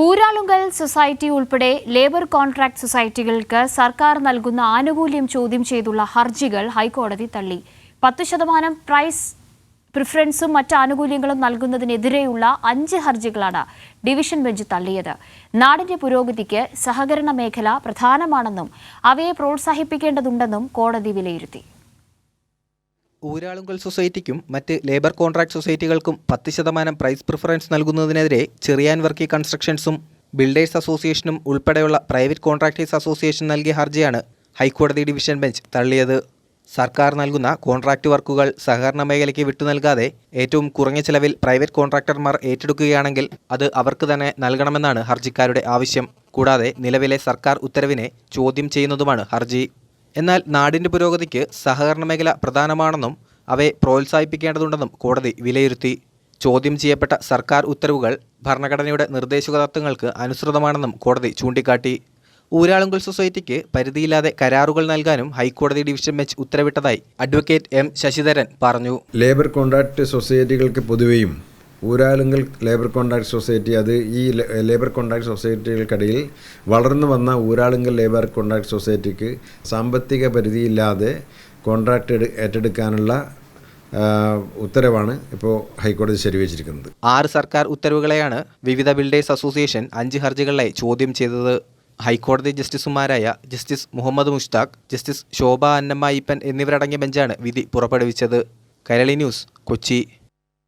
Uralungal society ഉൾപ്പെടെ labour contract സൊസൈറ്റികൾക്ക് സർക്കാർ നൽകുന്ന ആനുകൂല്യം ചോദ്യം ചെയ്തുള്ള ഹർജികൾ ഹൈക്കോടതി തള്ളി. 10% പ്രൈസ് പ്രിഫറൻസും മറ്റ് ആനുകൂല്യങ്ങളും നൽകുന്നതിനെതിരെയുള്ള 5 ഹർജികളാണ് ഡിവിഷൻ ബെഞ്ച് തള്ളിയത്. നാടിന്റെ പുരോഗതിക്ക് സഹകരണ മേഖല പ്രധാനമാണെന്നും അവയെ പ്രോത്സാഹിപ്പിക്കേണ്ടതുണ്ടെന്നും കോടതി വിലയിരുത്തി. ഊരാളുങ്കൽ സൊസൈറ്റിക്കും മറ്റ് ലേബർ കോൺട്രാക്ട് സൊസൈറ്റികൾക്കും 10% പ്രൈസ് പ്രിഫറൻസ് നൽകുന്നതിനെതിരെ ചെറിയാൻ വർക്കി കൺസ്ട്രക്ഷൻസും ബിൽഡേഴ്സ് അസോസിയേഷനും ഉൾപ്പെടെയുള്ള പ്രൈവറ്റ് കോൺട്രാക്ടേഴ്സ് അസോസിയേഷൻ നൽകിയ ഹർജിയാണ് ഹൈക്കോടതി ഡിവിഷൻ ബെഞ്ച് തള്ളിയത്. സർക്കാർ നൽകുന്ന കോൺട്രാക്ട് വർക്കുകൾ സഹകരണ മേഖലയ്ക്ക് വിട്ടു നൽകാതെ ഏറ്റവും കുറഞ്ഞ ചെലവിൽ പ്രൈവറ്റ് കോൺട്രാക്ടർമാർ ഏറ്റെടുക്കുകയാണെങ്കിൽ അത് അവർക്ക് തന്നെ നൽകണമെന്നാണ് ഹർജിക്കാരുടെ ആവശ്യം. കൂടാതെ നിലവിലെ സർക്കാർ ഉത്തരവിനെ ചോദ്യം ചെയ്യുന്നതുമാണ് ഹർജി. എന്നാൽ നാടിൻ്റെ പുരോഗതിക്ക് സഹകരണ മേഖല പ്രധാനമാണെന്നും അവയെ പ്രോത്സാഹിപ്പിക്കേണ്ടതുണ്ടെന്നും കോടതി വിലയിരുത്തി. ചോദ്യം ചെയ്യപ്പെട്ട സർക്കാർ ഉത്തരവുകൾ ഭരണഘടനയുടെ നിർദ്ദേശക തത്വങ്ങൾക്ക് അനുസൃതമാണെന്നും കോടതി ചൂണ്ടിക്കാട്ടി. ഊരാളുങ്കൽ സൊസൈറ്റിക്ക് പരിധിയില്ലാതെ കരാറുകൾ നൽകാനും ഹൈക്കോടതി ഡിവിഷൻ ബെഞ്ച് ഉത്തരവിട്ടതായി അഡ്വക്കേറ്റ് എം ശശിധരൻ പറഞ്ഞു. ലേബർ കോൺട്രാക്ട് സൊസൈറ്റികൾക്ക് പൊതുവെയും ഊരാളുങ്കൽ ലേബർ കോൺട്രാക്ട് സൊസൈറ്റി ഈ ലേബർ കോൺട്രാക്ട് സൊസൈറ്റികൾക്കിടയിൽ വളർന്നു വന്ന ഊരാളുങ്കൽ ലേബർ കോൺട്രാക്ട് സൊസൈറ്റിക്ക് സാമ്പത്തിക പരിധിയില്ലാതെ കോൺട്രാക്ട് ഏറ്റെടുക്കാനുള്ള ഉത്തരവാണ് ഇപ്പോൾ ഹൈക്കോടതി ശരിവച്ചിരിക്കുന്നത്. 6 സർക്കാർ ഉത്തരവുകളെയാണ് വിവിധ ബിൽഡേഴ്സ് അസോസിയേഷൻ 5 ഹർജികളിലായി ചോദ്യം ചെയ്തത്. ഹൈക്കോടതി ജസ്റ്റിസുമാരായ ജസ്റ്റിസ് മുഹമ്മദ് മുഷ്താഖ്, ജസ്റ്റിസ് ശോഭ അന്നമ്മ അയ്യപ്പൻ എന്നിവരടങ്ങിയ ബെഞ്ചാണ് വിധി പുറപ്പെടുവിച്ചത്. കൈരളി ന്യൂസ്, കൊച്ചി.